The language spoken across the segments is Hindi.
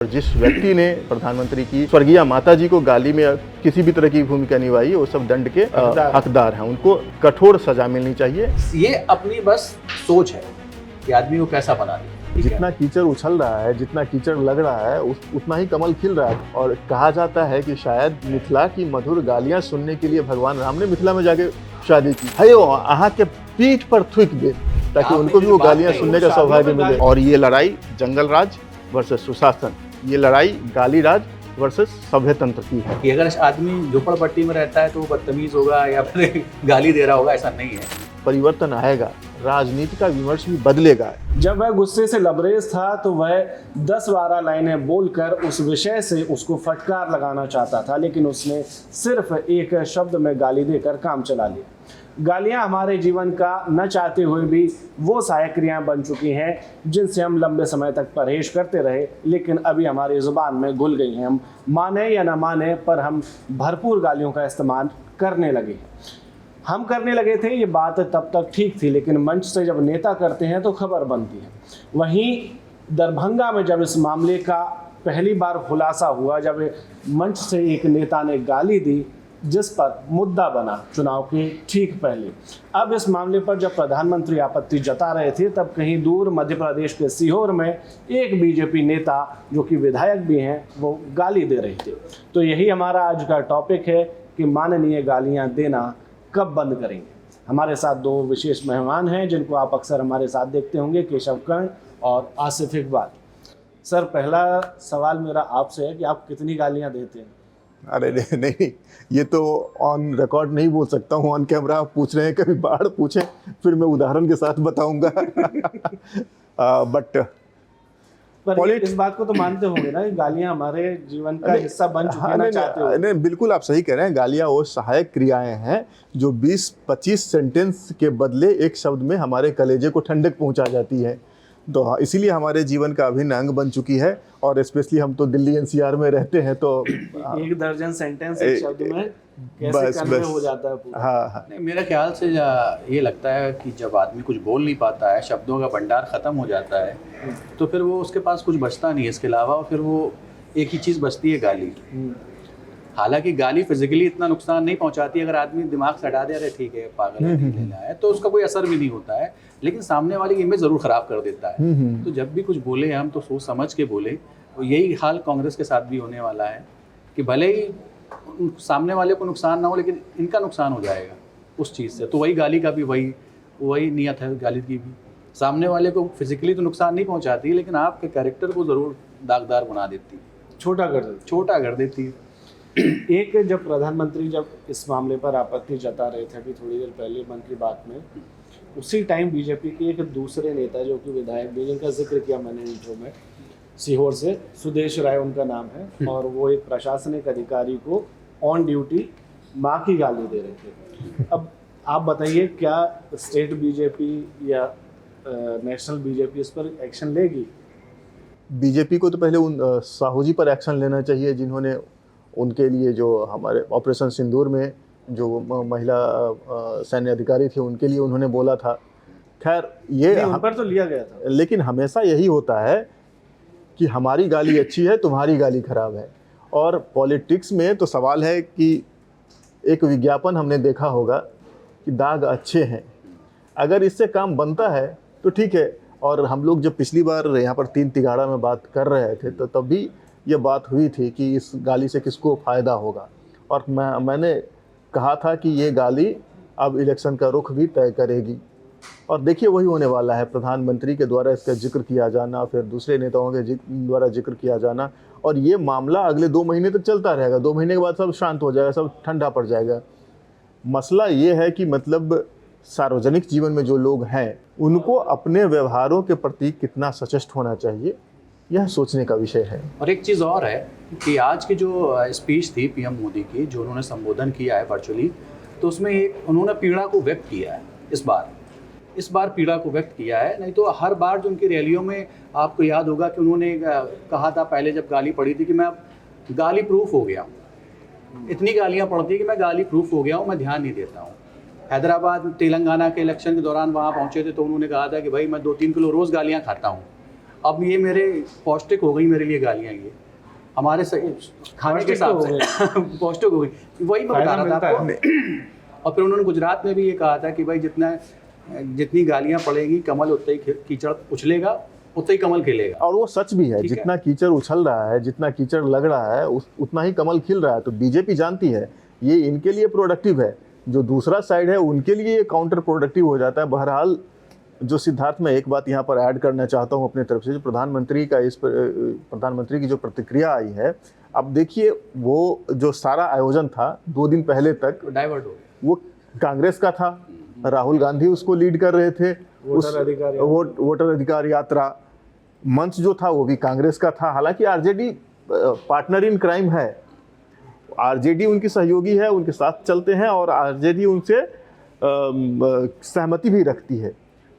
और जिस व्यक्ति ने प्रधानमंत्री की स्वर्गीय माता जी को गाली में किसी भी तरह की भूमिका निभाई, वो सब दंड के हकदार हैं। उनको कठोर सजा मिलनी चाहिए। ये अपनी बस सोच है कि आदमी को कैसा बना दे। जितना कीचड़ उछल रहा है, जितना कीचड़ लग रहा है, उतना ही कमल खिल रहा है। और कहा जाता है कि शायद मिथिला की मधुर गालियां सुनने के लिए भगवान राम ने मिथिला में जाके शादी की है। अहाँ के पीठ पर थूक दे ताकि उनको भी वो गालियां सुनने का सौभाग्य मिले। और ये लड़ाई जंगल राज वर्सेस सुशासन, ये लड़ाई गाली राज वर्सेस सभ्य तंत्र की है। कि अगर आदमी झोपड़पट्टी में रहता है तो वो बदतमीज होगा या फिर गाली दे रहा होगा, ऐसा नहीं है। परिवर्तन आएगा, राजनीति का विमर्श भी बदलेगा। जब वह गुस्से से लबरेज था तो वह 10-12 लाइनें बोलकर उस विषय से उसको फटकार लगाना चाहता था, लेकिन उसने सिर्फ एक शब्द में गाली देकर काम चला लिया। गालियां हमारे जीवन का न चाहते हुए भी वो सहायक क्रियाएं बन चुकी हैं जिनसे हम लंबे समय तक परहेज करते रहे, लेकिन अभी हमारी जुबान में घुल गई हैं। हम माने या न माने पर हम भरपूर गालियों का इस्तेमाल करने लगे। हम करने लगे थे, ये बात तब तक ठीक थी, लेकिन मंच से जब नेता करते हैं तो खबर बनती है। वहीं दरभंगा में जब इस मामले का पहली बार खुलासा हुआ, जब मंच से एक नेता ने गाली दी जिस पर मुद्दा बना चुनाव के ठीक पहले। अब इस मामले पर जब प्रधानमंत्री आपत्ति जता रहे थे, तब कहीं दूर मध्य प्रदेश के सीहोर में एक बीजेपी नेता जो कि विधायक भी हैं, वो गाली दे रहे थे। तो यही हमारा आज का टॉपिक है कि माननीय गालियां देना कब बंद करेंगे। हमारे साथ दो विशेष मेहमान हैं जिनको आप अक्सर हमारे साथ देखते होंगे, केशव कर्ण और आसिफ इकबाल। सर, पहला सवाल मेरा आपसे है कि आप कितनी गालियां देते हैं? अरे नहीं, ये तो ऑन रिकॉर्ड नहीं बोल सकता हूँ। ऑन कैमरा आप पूछ रहे हैं, कभी बाढ़ पूछे फिर मैं उदाहरण के साथ बताऊंगा। बट इस बात को तो मानते होंगे ना कि गालियां हमारे जीवन का हिस्सा बन चुकी हैं, ना चाहते हो? नहीं, बिल्कुल आप सही कह रहे हैं। गालियां वो सहायक क्रियाएं हैं जो 20-25 सेंटेंस के बदले एक शब्द में हमारे कलेजे को ठंडक पहुंचा जाती है। तो इसीलिए हमारे जीवन का अभिन्न अंग बन चुकी है। और स्पेशली हम तो दिल्ली एनसीआर में रहते हैं, तो एक दर्जन सेंटेंस एक शब्द में कैसे करने हो जाता है पूरा। हाँ। नहीं, मेरा ख्याल से ये लगता है कि जब आदमी कुछ बोल नहीं पाता है, शब्दों का भंडार खत्म हो जाता है, तो फिर वो उसके पास कुछ बचता नहीं है इसके अलावा, और फिर वो एक ही चीज़ बचती है, गाली। हालांकि गाली फिजिकली इतना नुकसान नहीं पहुंचाती, अगर आदमी दिमाग से हटा दे, अरे ठीक है पागल है, लेना है, तो उसका कोई असर भी नहीं होता है, लेकिन सामने वाले की इमेज जरूर खराब कर देता है। तो जब भी कुछ बोले हम तो सोच समझ के बोले। तो यही हाल कांग्रेस के साथ भी होने वाला है कि भले ही सामने वाले को नुकसान ना हो, लेकिन इनका नुकसान हो जाएगा उस चीज़ से। तो वही गाली का भी वही नियत है गाली की भी। सामने वाले को फिजिकली तो नुकसान नहीं पहुंचाती, लेकिन आपके कैरेक्टर को ज़रूर दागदार बना देती है, छोटा कर देती है। एक जब प्रधानमंत्री जब इस मामले पर आपत्ति जता रहे थे अभी थोड़ी देर पहले मन की बात में, उसी टाइम बीजेपी के एक दूसरे नेता जो कि विधायक भी, जिनका जिक्र किया मैंने इंट्रो में, सीहोर से सुदेश राय उनका नाम है, और वो एक प्रशासनिक अधिकारी को ऑन ड्यूटी माँ की गाली दे रहे थे। अब आप बताइए, क्या स्टेट बीजेपी या नेशनल बीजेपी इस पर एक्शन लेगी? बीजेपी को तो पहले उन साहू जी पर एक्शन लेना चाहिए जिन्होंने उनके लिए, जो हमारे ऑपरेशन सिंदूर में जो महिला सैन्य अधिकारी थे, उनके लिए उन्होंने बोला था। खैर ये उन पर तो लिया गया था, लेकिन हमेशा यही होता है कि हमारी गाली अच्छी है, तुम्हारी गाली खराब है। और पॉलिटिक्स में तो सवाल है कि एक विज्ञापन हमने देखा होगा कि दाग अच्छे हैं, अगर इससे काम बनता है तो ठीक है। और हम लोग जब पिछली बार यहाँ पर 3 तिगाड़ा में बात कर रहे थे, तो तब भी ये बात हुई थी कि इस गाली से किसको फ़ायदा होगा। और मैंने कहा था कि ये गाली अब इलेक्शन का रुख भी तय करेगी। और देखिए वही होने वाला है। प्रधानमंत्री के द्वारा इसका जिक्र किया जाना, फिर दूसरे नेताओं के द्वारा जिक्र किया जाना, और ये मामला अगले 2 महीने तक चलता रहेगा। 2 महीने के बाद सब शांत हो जाएगा, सब ठंडा पड़ जाएगा। मसला ये है कि मतलब सार्वजनिक जीवन में जो लोग हैं, उनको अपने व्यवहारों के प्रति कितना सचेत होना चाहिए, यह सोचने का विषय है। और एक चीज़ और है कि आज की जो स्पीच थी पीएम मोदी की, जो उन्होंने संबोधन किया है वर्चुअली, तो उसमें एक उन्होंने पीड़ा को व्यक्त किया है। इस बार पीड़ा को व्यक्त किया है। नहीं तो हर बार जो उनकी रैलियों में आपको याद होगा कि उन्होंने कहा था पहले जब गाली पड़ी थी कि मैं अब गाली प्रूफ हो गया हूँ, इतनी गालियाँ पड़ती कि मैं गाली प्रूफ हो गया हूँ, मैं ध्यान नहीं देता हूँ। हैदराबाद तेलंगाना के इलेक्शन के दौरान वहाँ पहुँचे थे तो उन्होंने कहा था कि भाई मैं 2-3 किलो रोज़ गालियाँ खाता हूँ। अब ये मेरे पौष्टिक हो गई मेरे लिए गालियाँ, ये हमारे खाने के हिसाब से पौष्टिक हो गई। वही मैं बता रहा था आपको। और फिर उन्होंने गुजरात में भी ये कहा था कि भाई जितनी गालियाँ पड़ेंगी कमल उतना ही कीचड़ उछलेगा, उतना ही कमल खिलेगा। और वो सच भी है, ठीक है। जितना कीचड़ उछल रहा है, जितना कीचड़ लग रहा है, उतना ही कमल खिल रहा है। तो बीजेपी जानती है ये इनके लिए प्रोडक्टिव है, जो दूसरा साइड है उनके लिए ये काउंटर प्रोडक्टिव हो जाता है। बहरहाल जो सिद्धार्थ, मैं एक बात यहाँ पर ऐड करना चाहता हूँ अपनी तरफ से, जो प्रधानमंत्री की जो प्रतिक्रिया आई है, अब देखिए वो जो सारा आयोजन था 2 दिन पहले तक डाइवर्ट हो गया। वो कांग्रेस का था, राहुल गांधी उसको लीड कर रहे थे। वोटर अधिकार यात्रा मंच जो था वो भी कांग्रेस का था। हालांकि आरजेडी पार्टनर इन क्राइम है, आरजेडी उनकी सहयोगी है, उनके साथ चलते हैं और आरजेडी उनसे सहमति भी रखती है,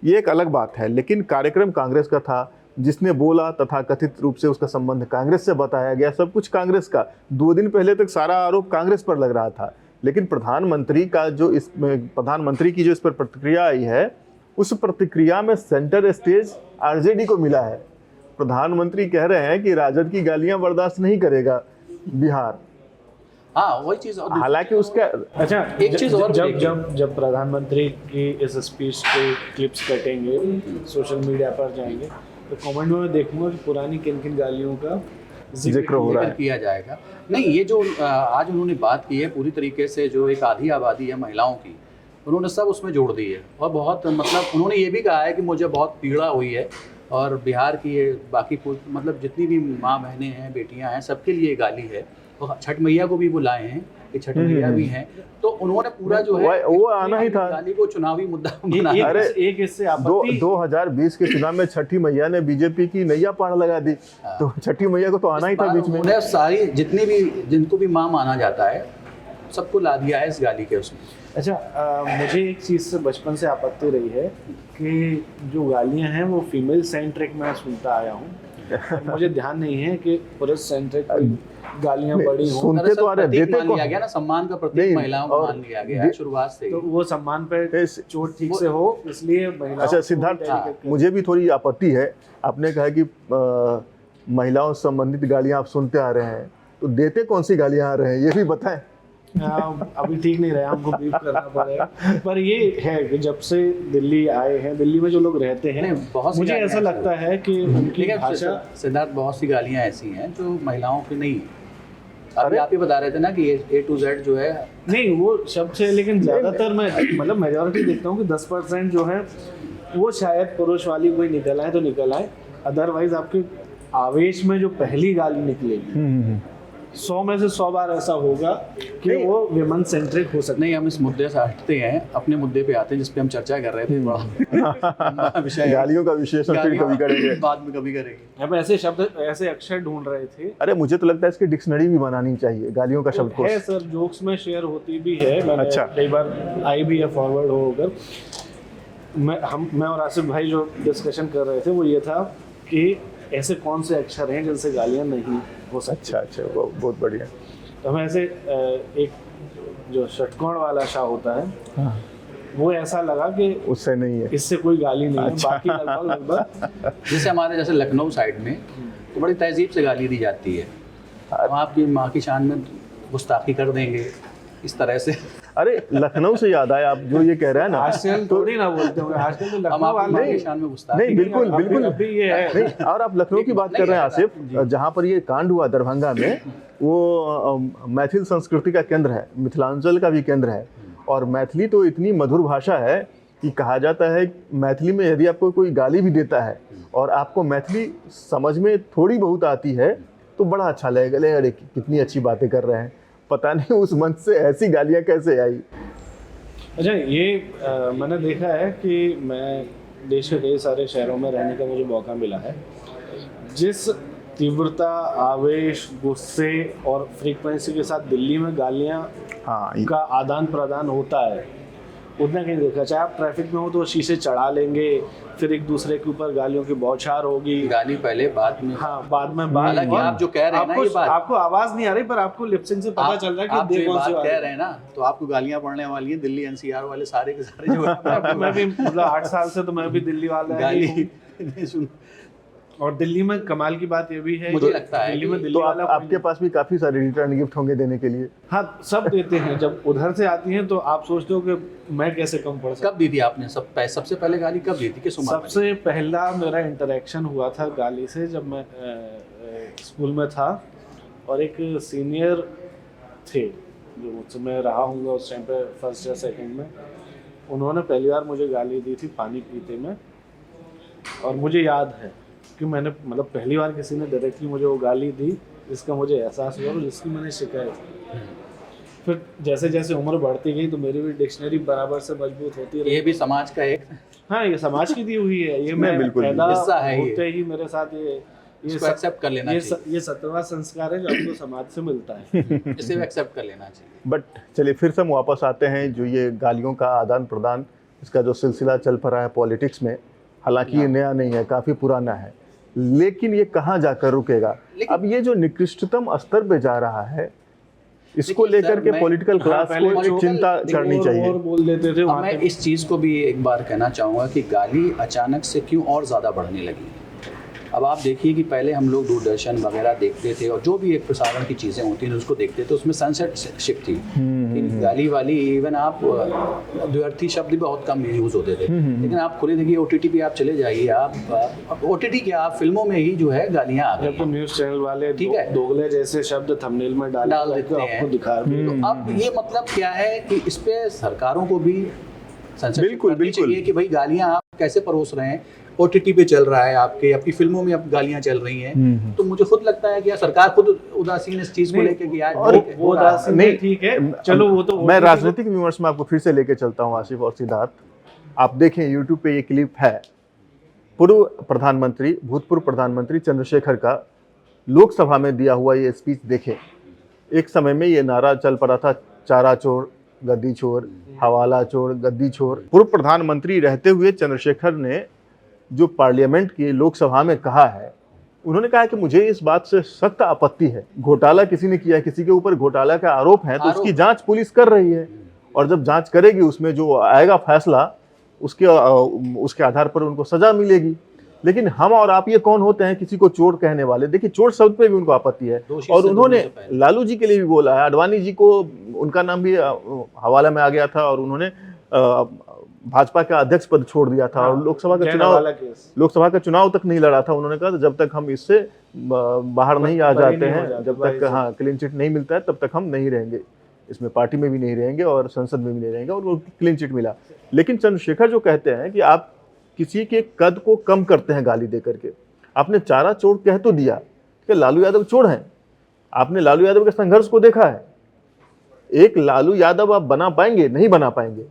ये एक अलग बात है। लेकिन कार्यक्रम कांग्रेस का था, जिसने बोला तथा कथित रूप से उसका संबंध कांग्रेस से बताया गया, सब कुछ कांग्रेस का। 2 दिन पहले तक सारा आरोप कांग्रेस पर लग रहा था। लेकिन प्रधानमंत्री की जो इस पर प्रतिक्रिया आई है, उस प्रतिक्रिया में सेंटर स्टेज आरजेडी को मिला है। प्रधानमंत्री कह रहे हैं कि राजद की गालियां बर्दाश्त नहीं करेगा बिहार। हाँ वही चीज़। हालांकि उसका अच्छा, एक चीज़ और जब जब जब प्रधानमंत्री की इस स्पीच के क्लिप्स कटेंगे, सोशल मीडिया पर जाएंगे, तो कमेंट में देखूंगा कि पुरानी किन किन गालियों का जिक्र हो रहा है, किया जाएगा। नहीं, ये जो आज उन्होंने बात की है पूरी तरीके से, जो एक आधी आबादी है महिलाओं की, उन्होंने सब उसमें जोड़ दी है। और बहुत मतलब उन्होंने ये भी कहा है कि मुझे बहुत पीड़ा हुई है, और बिहार की ये बाकी मतलब जितनी भी माँ बहनें हैं, बेटियां हैं, सबके लिए गाली है। और छठ मैया को भी बुलाए हैं कि छठ मैया भी हैं, तो उन्होंने पूरा जो है वो आना ही था। गाली को चुनावी मुद्दा बनाया। अरे एक इससे आपत्ति 2020 के चुनाव में छठी मैया ने बीजेपी की नैया पार लगा दी, तो छठी मैया को तो आना ही था बीच में। उन्हें सारी जितनी भी जिनको भी माँ माना जाता है सबको ला दिया है इस गाली के उसमें। अच्छा, मुझे एक चीज़ से बचपन से आपत्ति रही है कि जो गालियां हैं वो फीमेल सेंट्रिक मैं सुनता आया हूँ। मुझे ध्यान नहीं है कि पुरुष सेंट्रिक गालियां बड़ी हों। सुनते तो आ रहे, देते मान लिया गया ना, सम्मान का प्रतीक महिलाओं को मान लिया गया है शुरुआत से ही। तो वो सम्मान पे चोट ठीक से हो, इसलिए महिलाओं। अच्छा सिद्धार्थ, मुझे भी थोड़ी आपत्ति है। आपने कहा कि महिलाओं से संबंधित गालियां आप सुनते आ रहे हैं, तो देते कौन सी गालियां आ रहे हैं ये भी बताएं। अभी ठीक नहीं रहा, हमको ब्रीफ करना पड़ेगा। पर ये है कि जब से दिल्ली आए हैं, दिल्ली में जो लोग रहते हैं, बहुत मुझे ऐसा लगता है कि उनकी भाषा, सिद्धार्थ, बहुत सी गालियां ऐसी हैं जो महिलाओं की नहीं है। अभी आप ही बता रहे थे ना कि A to Z जो है, नहीं वो शब्द है, लेकिन ज़्यादातर मैं मतलब मेजॉरिटी देखता हूँ कि 10% जो है वो शायद पुरुष वाली कोई निकल आए तो निकल आए, अदरवाइज आपके आवेश में जो पहली गाली निकलेगी 100 में से 100 बार ऐसा होगा कि वो विमन सेंट्रिक हो सकता नहीं। हम इस मुद्दे से हटते हैं, अपने मुद्दे पे आते हैं जिस पे हम चर्चा कर रहे थे। बड़ा विषय है, गालियों का विश्लेषण फिर कभी करेंगे, बाद में कभी करेंगे। हम ऐसे शब्द, ऐसे अक्षर ढूंढ रहे थे। अरे मुझे तो लगता है इसकी डिक्शनरी भी बनानी चाहिए गालियों का शब्दकोश। है सर, जोक्स में शेयर होती भी है, मैंने अच्छा, कई बार आई भी है फॉरवर्ड होकर। मैं और आसिफ भाई जो डिस्कशन कर रहे थे वो ये था कि ऐसे कौन से अक्षर हैं जिनसे गालियाँ नहीं हो सकती। अच्छा, बहुत बढ़िया। तो हमें ऐसे एक जो षटकोण वाला शाह होता है, हाँ, वो ऐसा लगा कि उससे नहीं है, इससे कोई गाली नहीं है। अच्छा। बाकी लगभग जैसे हमारे जैसे लखनऊ साइड में तो बड़ी तहजीब से गाली दी जाती है, हम आपकी माँ की शान में गुस्ताखी कर देंगे इस तरह से। अरे लखनऊ से याद आया, आप जो ये कह रहे हैं ना, आजकल थोड़ी ना बोलते होंगे, आजकल तो हम लखनऊ आपकी माँ वाले की शान में गुस्ताखी नहीं, बिल्कुल बिल्कुल अभी ये है। नहीं। और आप लखनऊ की बात कर रहे हैं आसिफ, जहाँ पर ये कांड हुआ दरभंगा में, वो मैथिल संस्कृति का केंद्र है, मिथिलांचल का भी केंद्र है। और मैथिली तो इतनी मधुर भाषा है कि कहा जाता है मैथिली में यदि आपको कोई गाली भी देता है और आपको मैथिली समझ में थोड़ी बहुत आती है तो बड़ा अच्छा लगेगा, अरे कितनी अच्छी बातें कर रहे हैं। पता नहीं उस मंच से ऐसी गालियाँ कैसे आई। अच्छा, ये मैंने देखा है कि मैं देश के कई सारे शहरों में रहने का मुझे मौका मिला है। जिस तीव्रता, आवेश, गुस्से और फ्रीक्वेंसी के साथ दिल्ली में गालियाँ का आदान प्रदान होता है, उतना कहीं देखा। चाहे आप ट्रैफिक में हो तो शीशे चढ़ा लेंगे, फिर एक दूसरे के ऊपर गालियों की बौछार होगी। गाली पहले, बाद में। हाँ, बाद में बात। हालांकि आप जो कह रहे हैं ना, ये बात आपको आवाज नहीं आ रही, पर आपको लिपसिंग से पता चल रहा है कि आप जो कौन सी बात कह रहे हैं ना, तो आपको गालियां पड़ने वाली हैं। दिल्ली NCR वाले सारे के सारे जो मैं भी मतलब 8 साल से तो मैं भी दिल्ली वाला गाली नहीं सुन। और दिल्ली में कमाल की बात ये भी है, मुझे लगता है दिल्ली में कि- दिल्ली तो वाला आपके पास भी काफ़ी सारे रिटर्न गिफ्ट होंगे देने के लिए। हाँ सब देते हैं। जब उधर से आती हैं तो आप सोचते हो कि मैं कैसे कम पड़ सकता। कब दी थी आपने सबसे पहले गाली कब दी थी, किस उम्र में? सबसे पहला मेरा इंटरेक्शन हुआ था गाली से जब मैं स्कूल में था, और एक सीनियर थे जो मुझसे मैं रहा हूँगा उस टाइम पे फर्स्ट या सेकंड में, उन्होंने पहली बार मुझे गाली दी थी पानी पीते में। और मुझे याद है कि मैंने मतलब पहली बार किसी ने डायरेक्टली मुझे वो गाली दी जिसका मुझे एहसास हुआ और जिसकी मैंने शिकायत की। फिर जैसे जैसे उम्र बढ़ती गई तो मेरी भी डिक्शनरी बराबर से मजबूत होती रही। ये भी समाज का एक हाँ ये समाज की दी हुई है, ये मैं बिल्कुल, पैदा हिस्सा है ये। होते ही मेरे साथ ये इसको एक्सेप्ट कर लेना चाहिए, ये 17वां संस्कार है जो आपको समाज से मिलता है। इसे एक्सेप्ट कर लेना चाहिए। बट चलिए फिर से हम वापस आते हैं जो ये गालियों का आदान प्रदान, इसका जो सिलसिला चल पड़ा है पॉलिटिक्स में, हालांकि ये नया नहीं है, काफ़ी पुराना है, लेकिन ये कहाँ जाकर रुकेगा? अब ये जो निकृष्टतम स्तर पे जा रहा है, इसको देखिए लेकर सर, के मैं- पॉलिटिकल क्लास पहले को जो- चिंता करनी चाहिए। और बोल देते थे अब वहाँ मैं पे। इस चीज़ को भी एक बार कहना चाहूँगा कि गाली अचानक से क्यों और ज़्यादा बढ़ने लगी। अब आप देखिए कि पहले हम लोग दूरदर्शन वगैरह देखते थे और जो भी एक प्रसारण की चीज़ें होती हैं उसको देखते थे, उसमें सनसेट थी कि गाली वाली, इवन आप द्व्यर्थी शब्द भी बहुत कम यूज़ होते थे। लेकिन आप खुले देखिए OTT पे आप चले जाइए, आप OTT क्या, आप फिल्मों में ही जो है गालियाँ आ जब गई तो हैं। न्यूज़ चैनल वाले ठीक है। दोगले जैसे शब्द थंबनेल में डाल डाल के देते हैं। आपको दिखा भी तो अब ये मतलब क्या है कि इस पे सरकारों को भी censorship बिल्कुल, करनी बिल्कुल। चाहिए कि भाई गालियां आप कैसे परोस रहे हैं। OTT पे चल रहा है, आपके आपकी फिल्मों में अब गालियां चल रही हैं, तो मुझे खुद लगता है कि यार सरकार खुद उदासीन इस चीज को नहीं, लेकर कि यार और ठीक है, वो हो रहा है। उदासीन नहीं, ठीक है, चलो वो तो मैं OTT राजनीतिक विमर्श में आपको फिर से लेके चलता हूँ आसिफ और सिद्धार्थ। आप देखें यूट्यूब पे ये क्लिप है, भूतपूर्व प्रधानमंत्री चंद्रशेखर का लोकसभा में दिया हुआ ये स्पीच देखें। एक समय में ये नारा चल पड़ा था, चारा चोर गद्दी चोर, हवाला चोर गद्दी चोर। पूर्व प्रधानमंत्री रहते हुए चंद्रशेखर ने जो पार्लियामेंट की लोकसभा में कहा है, उन्होंने कहा कि मुझे इस बात से सख्त आपत्ति है, घोटाला किसी ने किया, किसी के ऊपर घोटाला का आरोप है तो उसकी जांच पुलिस कर रही है, और जब जांच करेगी उसमें जो आएगा फैसला उसके आधार पर उनको सजा मिलेगी। लेकिन हम और आप ये कौन होते हैं किसी को चोर कहने वाले? देखिए चोर शब्द पे भी उनको आपत्ति है, दोषी और से उन्होंने ढूंढने से पहले। लालू जी के लिए भी बोला है, अडवाणी जी को, उनका नाम भी हवाला में आ गया था और उन्होंने भाजपा का अध्यक्ष पद छोड़ दिया था और लोकसभा का चुनाव तक नहीं लड़ा था। उन्होंने कहा जब तक हम इससे बाहर नहीं आ जाते हैं, जब तक हाँ क्लीन चिट नहीं मिलता है तब तक हम नहीं रहेंगे, इसमें पार्टी में भी नहीं रहेंगे और संसद में भी नहीं रहेंगे, और वो क्लीन चिट मिला। लेकिन चंद्रशेखर जो कहते हैं कि आप किसी के कद को कम करते हैं गाली दे करके। आपने चारा चोर कह तो दिया कि लालू यादव चोर हैं, आपने लालू यादव के संघर्ष को देखा है। एक लालू यादव आप बना पाएंगे? नहीं बना पाएंगे।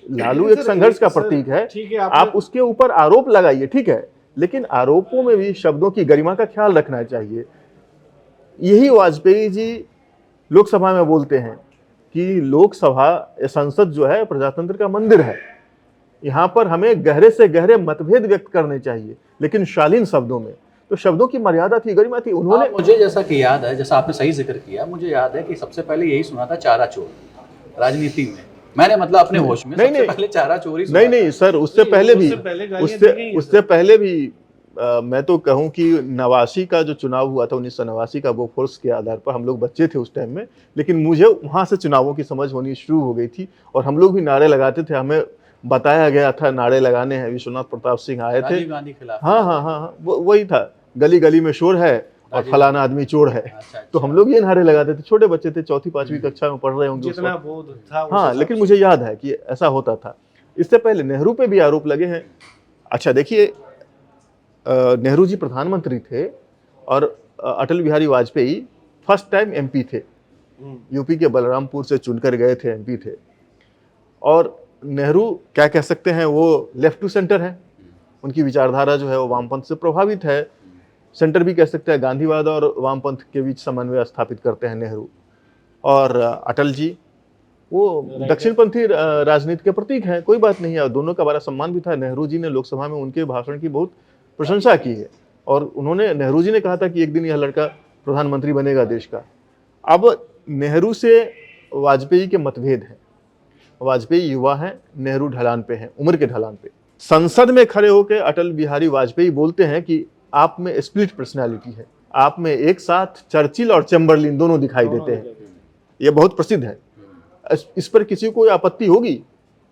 लालू एक संघर्ष का प्रतीक है, ठीक है, आप उसके ऊपर आरोप लगाइए, ठीक है, लेकिन आरोपों में भी शब्दों की गरिमा का ख्याल रखना चाहिए। यही वाजपेयी जी लोकसभा में बोलते हैं कि लोकसभा, संसद जो है प्रजातंत्र का मंदिर है, यहाँ पर हमें गहरे से गहरे मतभेद व्यक्त करने चाहिए, लेकिन शालीन शब्दों में। तो शब्दों की मर्यादा थी, गरिमा थी। उन्होंने मुझे जैसा कि याद है, जैसा आपने सही जिक्र किया, मुझे याद है कि सबसे पहले यही सुना था चारा चोर राजनीति में। मैंने मतलब अपने होश में सबसे पहले चारा चोरी सुना नहीं सर, उससे पहले भी, उससे पहले भी मैं तो कहूं कि 89 का जो चुनाव हुआ था, 1989 का, वो फोर्स के आधार पर हम लोग बच्चे थे उस टाइम में, लेकिन मुझे वहां से चुनावों की समझ होनी शुरू हो गई थी और हम लोग भी नारे लगाते थे। हमें बताया गया था नारे लगाने हैं, विश्वनाथ प्रताप सिंह आए थे, राजीव गांधी खिलाफ। हाँ, वही था, गली गली में शोर है और फलाना आदमी चोर है। अच्छा। तो हम लोग ये नारे लगाते थे, छोटे बच्चे थे, 4वीं-5वीं कक्षा में पढ़ रहे होंगे जितना बोध था। हाँ, लेकिन मुझे याद है कि ऐसा होता था। इससे पहले नेहरू पे भी आरोप लगे हैं। अच्छा देखिए, नेहरू जी प्रधानमंत्री थे और Atal Bihari Vajpayee first time MP थे, यूपी के बलरामपुर से चुनकर गए थे, MP थे। और नेहरू क्या कह सकते हैं, वो लेफ्ट टू सेंटर है, उनकी विचारधारा जो है वो वामपंथ से प्रभावित है, सेंटर भी कह सकते हैं। गांधीवाद और वामपंथ के बीच समन्वय स्थापित करते हैं नेहरू। और अटल जी वो दक्षिणपंथी राजनीति के प्रतीक हैं, कोई बात नहीं है, और दोनों का बड़ा सम्मान भी था। नेहरू जी ने लोकसभा में उनके भाषण की बहुत प्रशंसा की है, और नेहरू जी ने कहा था कि एक दिन यह लड़का प्रधानमंत्री बनेगा देश का। अब नेहरू से वाजपेयी के मतभेद हैं। वाजपेयी युवा हैं, नेहरू ढलान पे हैं, उम्र के ढलान पे। संसद में खड़े होकर अटल बिहारी वाजपेयी बोलते हैं कि आप में स्प्लिट पर्सनालिटी है, आप में एक साथ चर्चिल और चैम्बरलिन दोनों दिखाई देते हैं। ये बहुत प्रसिद्ध है। इस पर किसी को कोई आपत्ति होगी?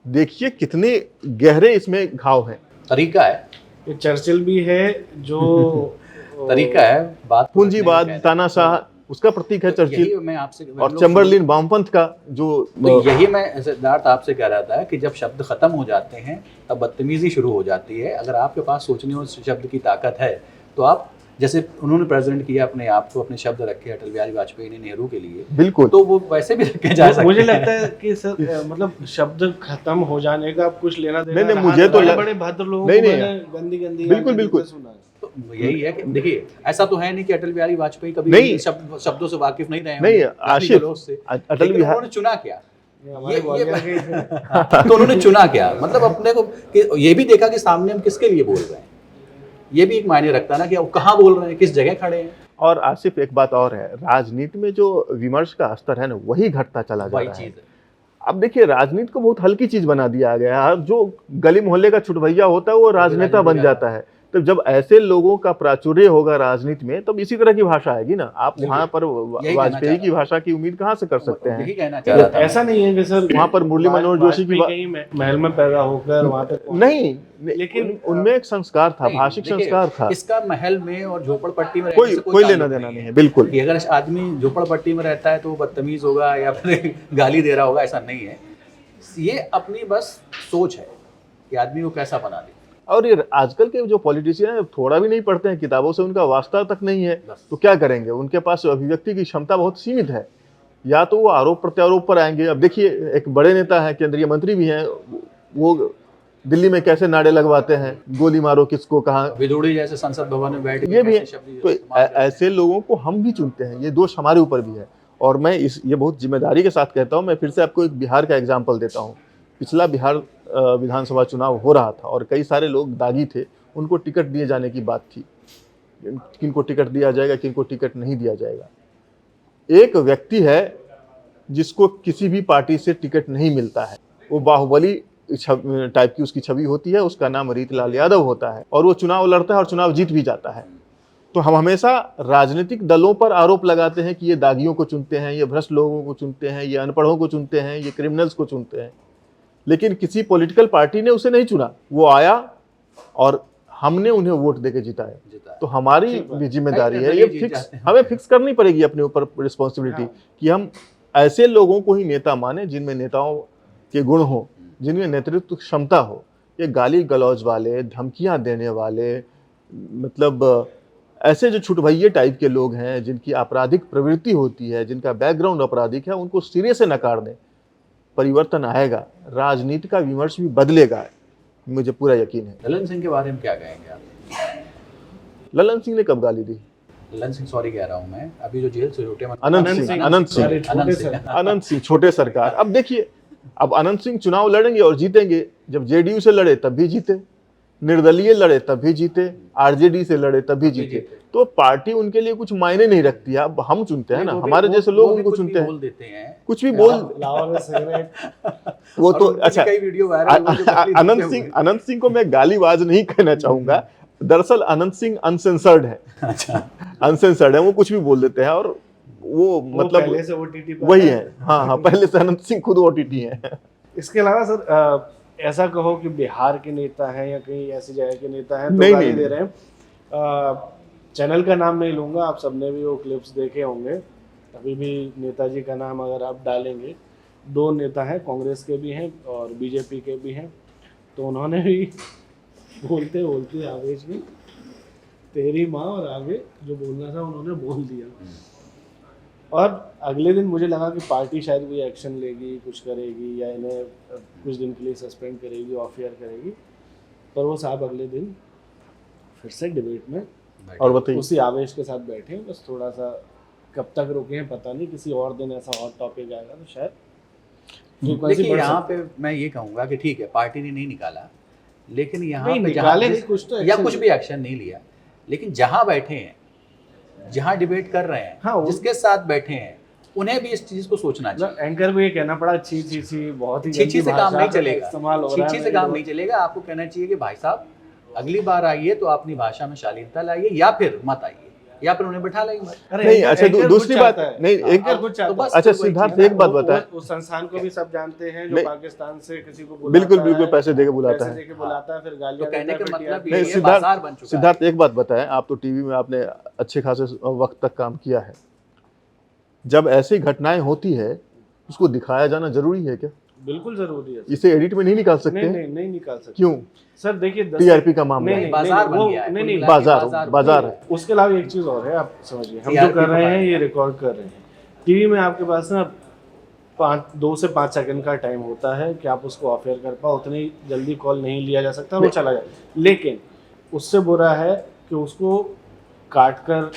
देखिए कितने गहरे इसमें घाव हैं। तरीका है, ये चर्चिल भी है जो तरीका है बात को पूंजीवाद, रखने का, तानाशाह, उसका प्रतीक है तो चर्चिल। यही मैं आपसे और चैम्बरलिन वामपंथ का जो तो यही मैं सिद्धार्थ आपसे कह रहा था कि जब शब्द खत्म हो जाते हैं तब बदतमीजी शुरू हो जाती है। अगर आपके पास सोचने उस शब्द की ताकत है तो आप, जैसे उन्होंने प्रेजेंट किया अपने आप को, अपने शब्द रखे अटल बिहारी वाजपेयी ने नेहरू के लिए, बिल्कुल, तो वो वैसे भी रखे जा सकते मुझे हैं। लगता है कि सर मतलब शब्द खत्म हो जाने का कुछ लेना देना नहीं, रहा मुझे तो बड़े भद्र लोगों नहीं, को नहीं, मैंने गंदी गंदी बिल्कुल, गालियां बिल्कुल। देते सुना है। तो यही है कि देखिए, ऐसा तो है नहीं कि अटल बिहारी वाजपेयी कभी नहीं। शब्दों से वाकिफ नहीं रहे नहीं, होंगे, आशिफ, गलोच से। अटल लेकिन बिहारी उन्होंने चुना क्या? ये हमारे ये ग्वालियर के तो उन्होंने चुना क्या, मतलब अपने को कि ये भी देखा कि सामने हम किसके लिए बोल रहे हैं। ये भी एक मायने रखता है ना कि अब कहाँ बोल रहे हैं, किस जगह खड़े हैं। और आसिफ एक बात और है, राजनीति में जो विमर्श का स्तर है ना वही घटता चला जा वही रहा है। चीज है। अब देखिए राजनीति को बहुत हल्की चीज बना दिया गया है। जो गली मोहल्ले का छुटभैया होता है वो राजनेता बन जाता है। तो जब ऐसे लोगों का प्राचुर्य होगा राजनीति में तब इसी तरह की भाषा आएगी ना। आप वहां पर यही कहना वाजपेयी चाह की भाषा की उम्मीद कहाँ से कर सकते यही हैं? कहना चाह रहा था। ऐसा नहीं है कि सर वहाँ पर मुरली मनोहर जोशी की वाजपेयी कहीं महल में पैदा होकर वहाँ पे नहीं, लेकिन उनमें एक संस्कार था, नहीं, भाषिक देखिए, संस्कार था। इसका महल में और झोपड़पट्टी में रहने कोई से कोई लेना ताल्लुक देना नहीं है, है। बिल्कुल। कि अगर आदमी झोपड़पट्टी में रहता है तो वो बदतमीज होगा या फिर गाली दे रहा होगा, ऐसा नहीं है। ये अपनी बस सोच है कि आदमी को कैसा बना दे। और ये आजकल के जो पॉलिटिशियन है थोड़ा भी नहीं पढ़ते हैं, किताबों से उनका वास्ता तक नहीं है, तो क्या करेंगे? उनके पास अभिव्यक्ति की क्षमता बहुत सीमित है। या तो वो आरोप प्रत्यारोप पर आएंगे। अब देखिए एक बड़े नेता है, केंद्रीय मंत्री भी हैं, वो दिल्ली में कैसे नारे लगवाते हैं, गोली मारो किसको, कहाँ, विदुड़ी जैसे संसद भवन में बैठ के ये भी है। कैसे शब्द तो इस्तेमाल करते हैं। ऐसे लोगों को हम भी चुनते हैं, ये दोष हमारे ऊपर भी है। और मैं ये बहुत जिम्मेदारी के साथ कहता हूँ। मैं फिर से आपको एक बिहार का एग्जाम्पल देता हूँ। पिछला बिहार विधानसभा चुनाव हो रहा था और कई सारे लोग दागी थे, उनको टिकट दिए जाने की बात थी, किनको टिकट दिया जाएगा, किनको टिकट नहीं दिया जाएगा। एक व्यक्ति है जिसको किसी भी पार्टी से टिकट नहीं मिलता है, वो बाहुबली टाइप की उसकी छवि होती है, उसका नाम रीतलाल यादव होता है और वो चुनाव लड़ता है और चुनाव जीत भी जाता है। तो हम हमेशा राजनीतिक दलों पर आरोप लगाते हैं कि ये दागियों को चुनते हैं, ये भ्रष्ट लोगों को चुनते हैं, ये अनपढ़ों को चुनते हैं, ये क्रिमिनल्स को चुनते हैं। लेकिन किसी पॉलिटिकल पार्टी ने उसे नहीं चुना, वो आया और हमने उन्हें वोट देके जिताया। तो हमारी भी जिम्मेदारी है, ये फिक्स हमें फिक्स करनी पड़ेगी अपने ऊपर रिस्पॉन्सिबिलिटी कि हम ऐसे लोगों को ही नेता माने जिनमें नेताओं के गुण हो, जिनमें नेतृत्व क्षमता हो। ये गाली गलौज वाले, धमकियां देने वाले, मतलब ऐसे जो छुटभैये टाइप के लोग हैं, जिनकी आपराधिक प्रवृत्ति होती है, जिनका बैकग्राउंड आपराधिक है, उनको सिरे से नकार दें। परिवर्तन आएगा, राजनीति का विमर्श भी बदलेगा, मुझे पूरा यकीन है। ललन सिंह के बारे में क्या कहेंगे आप? ललन सिंह ने कब गाली दी? ललन सिंह, सॉरी कह रहा हूँ मैं, अभी जो जेल से छूटे अनंत सिंह, अनंत सिंह छोटे सरकार। अब देखिए, अब अनंत सिंह चुनाव लड़ेंगे और जीतेंगे। जब जेडीयू से लड़े तब भी जीते, निर्दलीय लड़े तब भी जीते, आरजेडी से लड़े तब भी जीते। तो पार्टी उनके लिए कुछ मायने नहीं रखती है। अब हम चुनते हैं ना, हमारे जैसे लोग उनको चुनते हैं, कुछ भी बोल। लाहौर में सिगरेट वो तो अच्छा, कई वीडियो वायरल अनंत सिंह को मैं गालीबाज नहीं कहना चाहूंगा। दरअसल अनंत सिंह अनसेंसर्ड है। अच्छा, अनसेंसर्ड है, वो कुछ भी बोल देते हैं और वो मतलब पहले से OTT पर वही है। हाँ, पहले से अनंत सिंह खुद OTT है। इसके अलावा सर ऐसा कहो कि बिहार के नेता हैं या कहीं ऐसी जगह के नेता हैं तो नहीं, गाली नहीं, दे रहे हैं। चैनल का नाम नहीं लूंगा, आप सबने भी वो क्लिप्स देखे होंगे। अभी भी नेताजी का नाम अगर आप डालेंगे, 2 नेता हैं, कांग्रेस के भी हैं और बीजेपी के भी हैं। तो उन्होंने भी बोलते बोलते आवेश में तेरी माँ और आगे जो बोलना था उन्होंने बोल दिया। और अगले दिन मुझे लगा कि पार्टी शायद कोई एक्शन लेगी, कुछ करेगी या इन्हें कुछ दिन के लिए सस्पेंड करेगी, ऑफ ईयर करेगी। पर वो साहब अगले दिन फिर से डिबेट में और बताइए, उसी आवेश के साथ बैठे हैं। बस थोड़ा सा कब तक रुके हैं पता नहीं, किसी और दिन ऐसा हॉट टॉपिक आएगा तो शायद देखिए यहाँ पे मैं ये कहूँगा कि ठीक है, पार्टी ने नहीं निकाला, लेकिन यहाँ पे कुछ तो या कुछ भी एक्शन नहीं लिया, लेकिन जहाँ बैठे हैं, जहाँ डिबेट कर रहे हैं, हाँ, जिसके साथ बैठे हैं, उन्हें भी इस चीज को सोचना चाहिए। एंकर को ये कहना पड़ा छी छी छी, बहुत ही छीछी से गंदी काम नहीं भाषा चलेगा, इस्तेमाल हो रहा है छीछी से काम नहीं चलेगा। आपको कहना चाहिए कि भाई साहब अगली बार आइए तो अपनी भाषा में शालीनता लाइए, या फिर मत आइए, या फिर उन्हें बैठा लाइए। नहीं, अच्छा, दूसरी बात नहीं, एक तो बस अच्छा तो वही सिद्धार्थ चीज़ है। एक बात बताएं। उस संस्थान को भी सब जानते हैं जो नहीं, पाकिस्तान से किसी को बुलाता बिल्कुल बिल्कुल है, पैसे देके बुलाता पैसे है। देके बुलाता है, फिर तो गालियां कहने देता का है, मतलब बेटियां। ये नहीं, है, बाजार बन चुका है। सिद्धार्थ एक बात बताएं, आप तो टीवी में आपने अच्छे खासे वक्त तक काम किया है, जब ऐसी घटनाएं होती है उसको दिखाया जाना जरूरी है क्या? बिल्कुल जरूरी है। इसे एडिट में नहीं निकाल सकते नहीं हैं? नहीं नहीं निकाल सकते। क्यों? सर देखिए टीआरपी का मामला नहीं, है। नहीं, बाजार बन वो- गया है, नहीं, कुल नहीं, मिला के बाजार है। उसके अलावा एक चीज और है, आप समझिए, हम जो TRP कर रहे का हैं फायदा। ये रिकॉर्ड कर रहे हैं। टीवी में आपके पास ना 2 से 5 सेकंड का टाइम होता है कि आप उसको ऑफ एयर कर पाओ, उतनी जल्दी कॉल नहीं लिया जा सकता, वो चला जाए। लेकिन उससे बुरा है कि उसको काट कर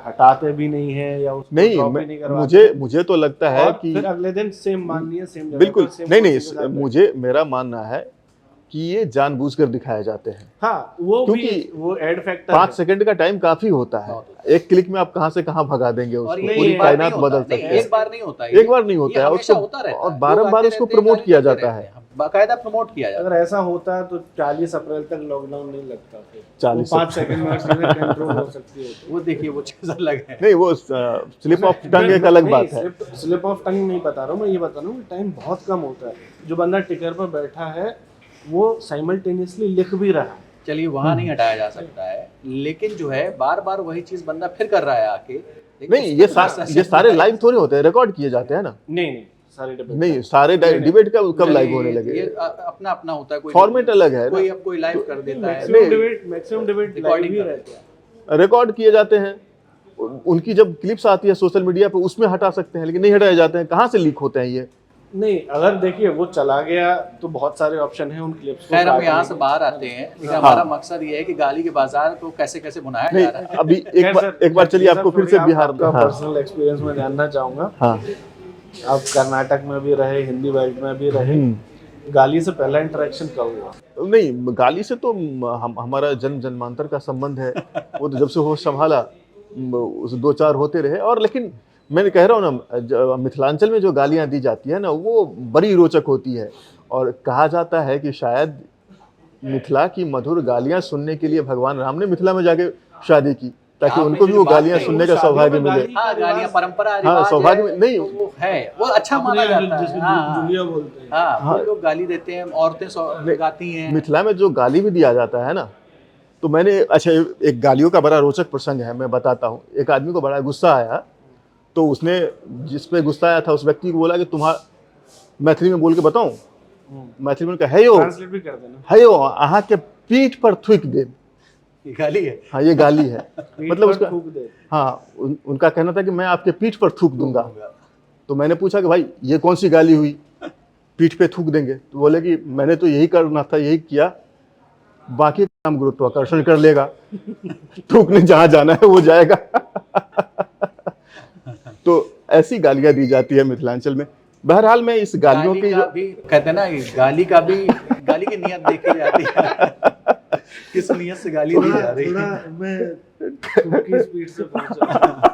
हटाते भी नहीं है या उसको नहीं, drop भी नहीं करवाते। मुझे तो लगता है और कि फिर अगले दिन सेम माननीय सेम जगह बिल्कुल पर, same नहीं policy के साथ मुझे मेरा मानना है कि ये जानबूझकर दिखाए जाते हैं। हाँ, वो भी क्योंकि वो एड फैक्टर 5 सेकंड का टाइम काफी होता है, एक क्लिक में आप कहाँ से कहाँ भगा देंगे और उसको, ये पूरी एक बार नहीं कायनात होता, बदल नहीं, सकते हैं। एक बार नहीं होता, एक बार नहीं होता है, हमेशा उसको होता रहता और है। बारंबार लोग आते उसको रहते हैं, प्रमोट गाली किया देते जाता रहते है। हैं, बाकायदा प्रमोट किया जाता है। अगर ऐसा होता तो 40 अप्रैल तक लॉकडाउन नहीं लगता, फिर 40 5 सेकंड में चीजें कंट्रोल हो सकती है। वो देखिए वो चीज अलग है। नहीं, वो स्लिप ऑफ टंग एक अलग बात है। स्लिप ऑफ टंग नहीं बता रहा हूँ मैं, ये बता रहा हूँ टाइम बहुत कम होता है। जो बंदा टिकर पर बैठा है वो साइमल्टेनियसली लिख भी रहा है। चलिए वहां नहीं हटाया जा सकता है, लेकिन जो है बार बार वही चीज बंदा फिर कर रहा है आके। लेकिन नहीं, उसमें ये सारे लाइव थोड़े होते हैं, रिकॉर्ड किए जाते हैं ना। नहीं सारे डिबेट नहीं, सारे डिबेट कब लाइव होने ये लगे? अपना अपना होता है, कोई फॉर्मेट अलग है ना। कोई अब कोई लाइव कर देता है, मैक्सिमम डिबेट Recording ही कर रहते हैं। रिकॉर्ड किए जाते हैं, उनकी जब क्लिप्स आती है सोशल मीडिया पे उसमें हटा सकते हैं, लेकिन नहीं हटाए जाते हैं। कहाँ से लीक होते हैं ये? नहीं, अगर देखिए वो चला गया तो बहुत सारे ऑप्शन हैं उन क्लिप्स को खैर हम काटने यहाँ के। से बाहर आते हैं, लेकिन हमारा मकसद ये है कि गाली के बाजार को कैसे कैसे बुनाया नहीं, जा रहा है। अभी एक बार चलिए आपको फिर से बिहार का हाँ पर्सनल एक्सपीरियंस में जानना चाहूंगा। हाँ आप कर्नाटक में भी रहे, हिंदी बेल्ट में भी रहे, गाली से पहला इंटरेक्शन कब हुआ? नहीं, गाली से तो हमारा जन्म जन्मांतर का संबंध है। वो तो जब से होश संभाला उस 2-4 होते रहे। और लेकिन मैंने कह रहा हूँ ना, मिथिलांचल में जो गालियाँ दी जाती है ना, वो बड़ी रोचक होती है। और कहा जाता है कि शायद मिथिला की मधुर गालियाँ सुनने के लिए भगवान राम ने मिथिला में जाके शादी की, ताकि आपने उनको भी जो वो बात गालियाँ कही, सुनने वो का सौभाग्य शादियों में मिले। गाली- हाँ, गालियाँ परंपरा हाँ, रिवाज सौभाग्य है, में- नहीं, तो वो है, वो अच्छा माना जाता है। हाँ, जुलिया बोलते हैं। हाँ, वो लोग गाली देते हैं, औरतें गाती हैं। मिथिला में जो गाली भी दिया जाता है ना, तो मैंने अच्छा एक गालियों का बड़ा रोचक प्रसंग है, मैं बताता हूँ। एक आदमी को बड़ा गुस्सा आया, तो उसने जिस पे गुस्सा आया था उस व्यक्ति को बोला कि तुम्हारा, मैथिली में बोल के बताऊं, मैथिली में कहा है यो ट्रांसलेट भी कर देना। है यो अहाँ के पीठ पर थूक दे। ये गाली है। हाँ, ये गाली है। पीठ मतलब पर उसका थूक दे। हाँ, उनका कहना था कि मैं आपके पीठ पर थूक दूंगा। तो मैंने पूछा कि भाई ये कौन सी गाली हुई, पीठ पे थूक देंगे? तो बोले कि मैंने तो यही करना था, यही किया, बाकी काम गुरुत्वाकर्षण कर लेगा, थूकने जहां जाना है वो जाएगा। तो ऐसी गालियां दी जाती है मिथिलांचल में। बहरहाल मैं इस गालियों गाली की का भी कहते हैं ना, गाली का भी गाली की नियत देखी जाती है। किस नियत से गाली दी जा रही है। मैं थूकी स्पीड से पहुंचा।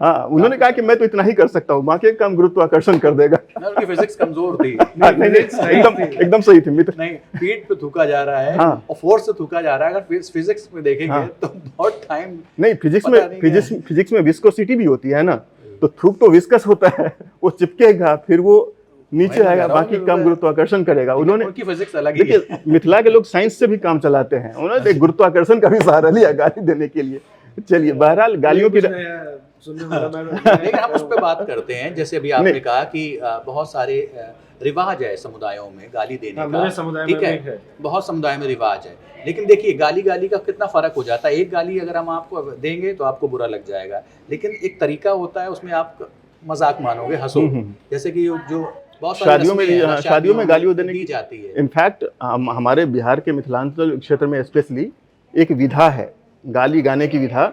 हाँ, उन्होंने कहा कि मैं तो इतना ही कर सकता हूँ, बाकी काम गुरुत्वाकर्षण कर देगा। उनकी फिजिक्स कमजोर थी। हाँ, नहीं, एकदम सही थी मित्र। नहीं, पीठ पे थूका जा रहा है हाँ। और फोर्स से थूका जा रहा है। अगर फिजिक्स में देखेंगे हाँ। तो बहुत टाइम नहीं, फिजिक्स में विस्कोसिटी भी होती है ना, तो थूक तो विस्कस होता है, वो चिपकेगा, फिर वो नीचे आएगा, बाकी काम गुरुत्वाकर्षण करेगा। उन्होंने उनकी फिजिक्स अलग ही है। देखिए, मिथिला के लोग साइंस से भी काम चलाते हैं, उन्होंने गुरुत्वाकर्षण का भी सहारा लिया गाली देने के लिए। चलिए, बहरहाल गालियों की सुनने वाला लेकिन हम उस पर बात करते हैं, जैसे अभी आपने नहीं। कहा कि बहुत सारे रिवाज है समुदायों में गाली देने हाँ, का। मेरे समुदाय ठीक में है, भी है। बहुत समुदाय में रिवाज है। लेकिन देखिए, गाली का कितना फर्क हो जाता है। एक गाली अगर हम आपको देंगे तो आपको बुरा लग जाएगा, लेकिन एक तरीका होता है, उसमें आप मजाक मानोगे, हंसो। जैसे कि जो बहुत सारी शादियों में रस्में हैं, शादियों में गालियों देने दी की जाती है। इनफैक्ट हमारे बिहार के मिथिलांचल क्षेत्र में स्पेशली एक विधा है, गाली गाने की विधा।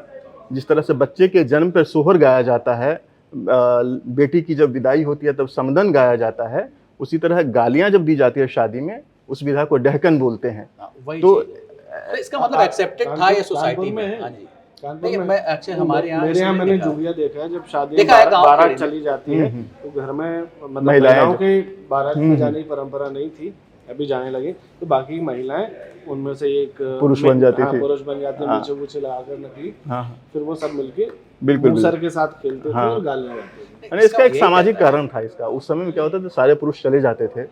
जिस तरह से बच्चे के जन्म पर सोहर गाया जाता है, बेटी की जब विदाई होती है तब समदन गाया जाता है, उसी तरह गालियां जब दी जाती है शादी में, उस विधा को डहकन बोलते हैं। वही तो चीज़ है। तो इसका मतलब एक्सेप्टेड था ये सोसाइटी में। हाँ जी, कानपुर नहीं, में मैं एक्चुअली हमारे यहाँ मेरे यहाँ इसलिए मैंने देखा। जोगिया देखा है, जब शादी देखा है गाँव बारात के। चली जाती है तो घर में मतलब महिलाएं महिलाओं जो- के बारात में जाने की परंपरा नहीं थी, अभी जाने लगी, तो बाकी महिलाएं उनमें से एक पुरुष बन जाती थी। पुरुष बन जाते, हाँ। नीचे पूछे लगाकर नकली, हाँ फिर वो सब मिलके बिल्कुल, मूसर के साथ खेलते थे हाँ। और गालियां गाते थे। यानी इसका एक यही सामाजिक कहता है। कारण था इसका। उस समय में क्या होता था, सारे पुरुष चले जाते थे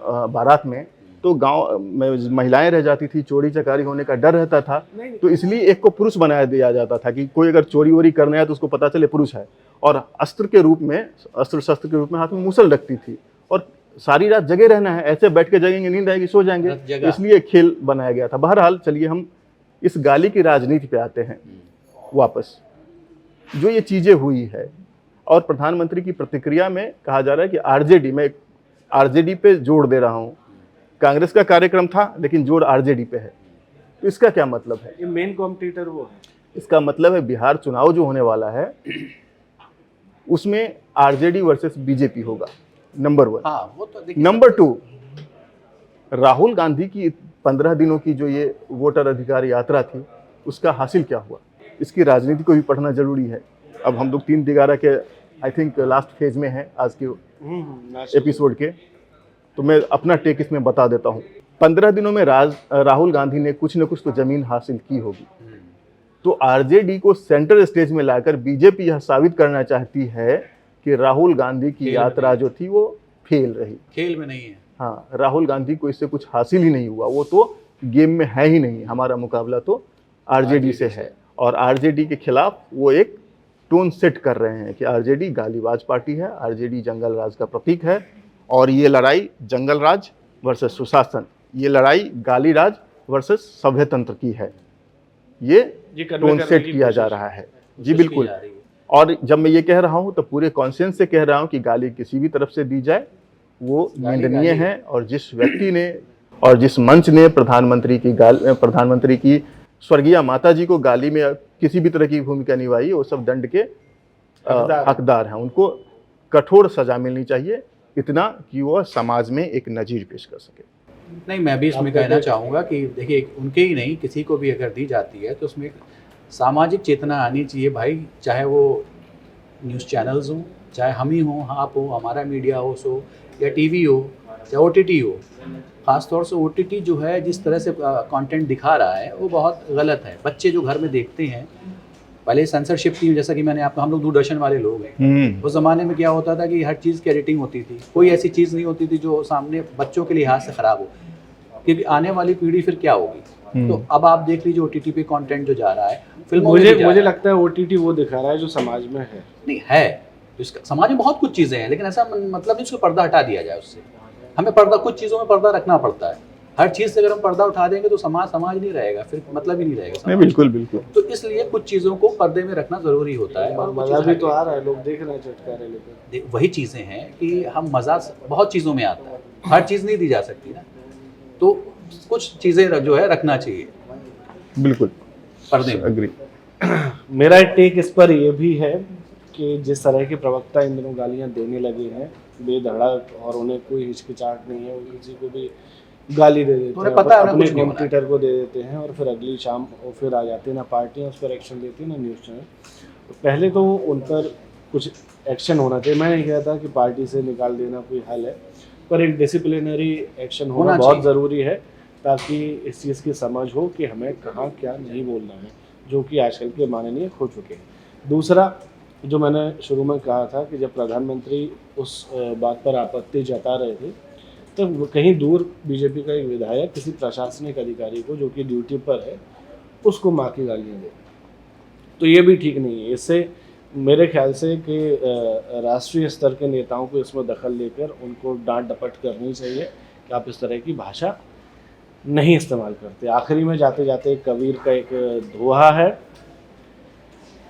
बारात में, तो गांव में महिलाएं रह जाती थी, चोरी चकारी होने का डर रहता था, तो इसलिए एक को पुरुष बनाया दिया जाता था कि कोई अगर चोरी वोरी करने आए तो उसको पता चले पुरुष है। और अस्त्र के रूप में, अस्त्र शस्त्र के रूप में हाथ में मूसल रखती थी, और सारी रात जगे रहना है, ऐसे बैठ के जगेंगे, नींद आएगी सो जाएंगे, जगह। इसलिए खेल बनाया गया था। बहरहाल चलिए हम इस गाली की राजनीति पे आते हैं वापस। जो ये चीजें हुई है, और प्रधानमंत्री की प्रतिक्रिया में कहा जा रहा है कि आरजेडी, मैं आरजेडी पे जोर दे रहा हूँ, कांग्रेस का कार्यक्रम था लेकिन जोर आरजेडी पे है। तो इसका क्या मतलब है? ये मेन कॉम्पिटिटर वो है। इसका मतलब है बिहार चुनाव जो होने वाला है उसमें आरजेडी वर्सेस बीजेपी होगा, नंबर 1। हाँ, वो तो देखिए, नंबर 2, राहुल गांधी की 15 दिनों की जो ये वोटर अधिकार यात्रा थी, उसका हासिल क्या हुआ, इसकी राजनीति को भी पढ़ना जरूरी है। अब हम लोग 3/11 के आई थिंक लास्ट फेज में हैं आज के एपिसोड के, तो मैं अपना टेक इसमें बता देता हूँ। 15 दिनों में राहुल गांधी ने कुछ न कुछ तो जमीन हासिल की होगी, तो आरजेडी को सेंटर स्टेज में लाकर बीजेपी यह साबित करना चाहती है कि राहुल गांधी की यात्रा जो थी वो फेल रही, खेल में नहीं है। हाँ, राहुल गांधी को इससे कुछ हासिल ही नहीं हुआ, वो तो गेम में है ही नहीं। हमारा मुकाबला तो आरजेडी से है, और आरजेडी के खिलाफ वो एक टोन सेट कर रहे हैं कि आरजेडी गालीबाज पार्टी है, आरजेडी जंगल राज का प्रतीक है, और ये लड़ाई जंगल राज वर्सेस सुशासन, ये लड़ाई गाली राज वर्सेस सभ्यतंत्र की है। ये टोन सेट किया जा रहा है जी, बिल्कुल। और जब मैं ये कह रहा हूँ तो पूरे कॉन्शियंस से कह रहा हूँ कि गाली किसी भी तरफ से दी जाए वो निंदनीय है, और जिस व्यक्ति ने और जिस मंच ने प्रधानमंत्री की स्वर्गीय माता जी को गाली में किसी भी तरह की भूमिका निभाई, वो सब दंड के हकदार हैं। उनको कठोर सजा मिलनी चाहिए, इतना कि वो समाज में एक नजीर पेश कर सके। नहीं, मैं भी इसमें कहना चाहूँगा कि देखिए, उनके ही नहीं, किसी को भी अगर दी जाती है तो उसमें एक सामाजिक चेतना आनी चाहिए भाई। चाहे वो न्यूज़ चैनल्स हों, चाहे हम ही हों, आप हो, हमारा मीडिया हाउस हो, या टीवी हो, चाहे ओटीटी हो। ख़ासतौर से ओटीटी जो है, जिस तरह से कंटेंट दिखा रहा है वो बहुत गलत है। बच्चे जो घर में देखते हैं, पहले सेंसरशिप थी, जैसा कि मैंने आपको, हम लोग दूरदर्शन वाले लोग हैं, उस ज़माने में क्या होता था कि हर चीज़ की एडिटिंग होती थी, कोई ऐसी चीज़ नहीं होती थी जो सामने बच्चों के लिहाज से ख़राब हो, क्योंकि आने वाली पीढ़ी फिर क्या होगी। तो अब आप देख लीजिए ओटीटी पे कंटेंट जो जा रहा है, फिल्मों में भी जा रहा मुझे है। लगता है ओटीटी वो दिखा रहा है जो समाज में है। नहीं है, इसका समाज में बहुत कुछ चीज़ें हैं, लेकिन ऐसा मतलब नहीं उसको पर्दा हटा दिया जाए उससे। हमें पर्दा, कुछ चीज़ों में पर्दा रखना पड़ता है। हर चीज़ से अगर हम पर्दा उठा देंगे तो समाज नहीं रहेगा, फिर मतलब ही नहीं रहेगा नहीं, समाज। बिल्कुल बिल्कुल। तो इसलिए कुछ चीज़ों को पर्दे में रखना ज़रूरी होता है। और वो मजा चीज़ भी तो आ रहा है, लोग देख रहे हैं चटकारे लेकर। वही चीज़ें हैं कि हम मज़ा बहुत चीज़ों में आता है, हर चीज़ नहीं दी जा सकती ना, तो कुछ चीज़ें जो है रखना चाहिए बिल्कुल, पर्दे में। अग्री। मेरा टेक इस पर यह भी है कि जिस तरह के प्रवक्ता इन दिनों गालियां देने लगे हैं बेधड़क, और उन्हें कोई हिचकिचाहट नहीं है, वो किसी को भी गाली दे देते उन्हें हैं, पता है उन्हें अपने कुछ नहीं होना है। कॉम्पिटिटर को दे देते हैं, और फिर अगली शाम वो फिर आ जाते हैं, ना पार्टियां उस पर एक्शन लेती हैं ना न्यूज़ चैनल। तो पहले तो उन पर कुछ एक्शन होना चाहिए। मैं नहीं कहता कि पार्टी से निकाल देना कोई हल है, पर एक डिसिप्लिनरी एक्शन होना बहुत चाहिए। ज़रूरी है, ताकि इस चीज़ की समझ हो कि हमें कहाँ क्या नहीं बोलना है, जो कि आजकल के माननीय हो चुके हैं। दूसरा, जो मैंने शुरू में कहा था कि जब प्रधानमंत्री उस बात पर आपत्ति जता रहे थे, तो कहीं दूर बीजेपी का एक विधायक किसी प्रशासनिक अधिकारी को जो कि ड्यूटी पर है उसको माँ की गालियाँ दे, तो ये भी ठीक नहीं है। इससे मेरे ख्याल से कि राष्ट्रीय स्तर के नेताओं को इसमें दखल लेकर उनको डांट डपट करनी चाहिए कि आप इस तरह की भाषा नहीं इस्तेमाल करते। आखिरी में जाते जाते कबीर का एक दोहा है,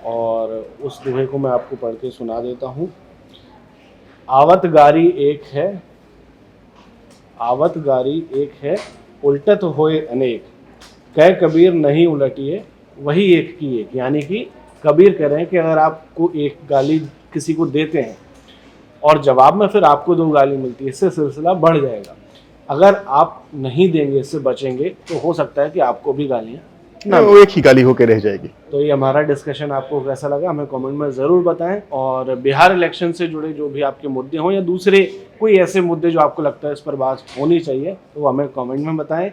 और उस दोहे को मैं आपको पढ़ के सुना देता हूँ। आवत गारी एक है उल्टत होए अनेक, कह कबीर नहीं उलटिए वही एक की एक। यानी कि कबीर कह रहे हैं कि अगर आपको एक गाली किसी को देते हैं और जवाब में फिर आपको 2 गाली मिलती है, इससे सिलसिला बढ़ जाएगा। अगर आप नहीं देंगे, इससे बचेंगे, तो हो सकता है कि आपको भी गालियाँ वो एक ही गाली होकर रह जाएगी। तो ये हमारा डिस्कशन आपको कैसा लगा हमें कमेंट में ज़रूर बताएं, और बिहार इलेक्शन से जुड़े जो भी आपके मुद्दे हों या दूसरे कोई ऐसे मुद्दे जो आपको लगता है इस पर बात होनी चाहिए तो वो हमें कमेंट में बताएं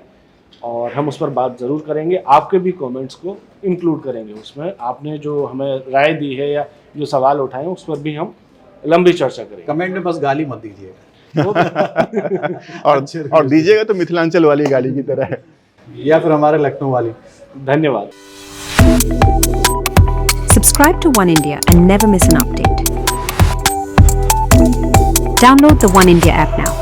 और हम उस पर बात ज़रूर करेंगे। आपके भी कमेंट्स को इंक्लूड करेंगे उसमें। आपने जो हमें राय दी है या जो सवाल उठाए हैं उस पर भी हम लंबी चर्चा करेंगे। कमेंट में बस गाली मत दीजिएगा और दीजिएगा तो मिथिलांचल वाली गाली की तरह है, या फिर हमारे लखनऊ वाली। धन्यवाद। Subscribe to One India and never miss an update. Download the One India app now.